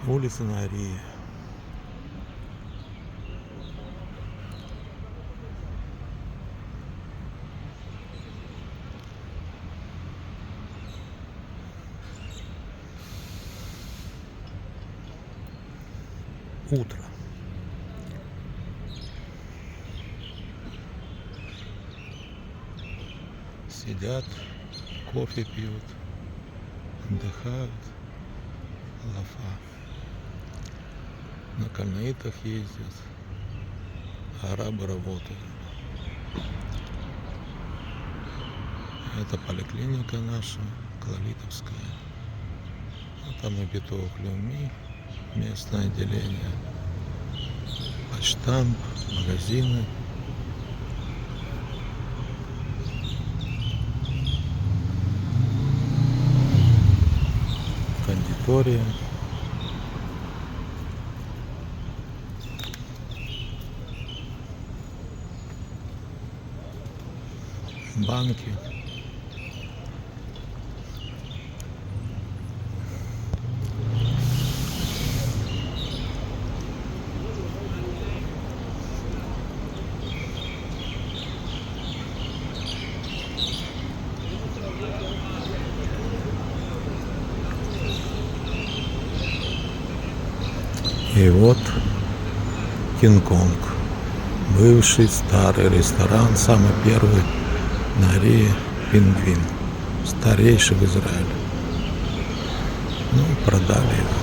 Улица на Арии. Утро. Сидят, кофе пьют, отдыхают, лафа. На кальнаитах ездят, арабы работают. Это поликлиника наша, Клалитовская. А там и Биток Люми, местное отделение, почтамп, магазины. Кондитория. Банки. И вот Кинг-Конг, бывший старый ресторан, самый первый на Арии, Пингвин, старейший в Израиле. Ну, продали его.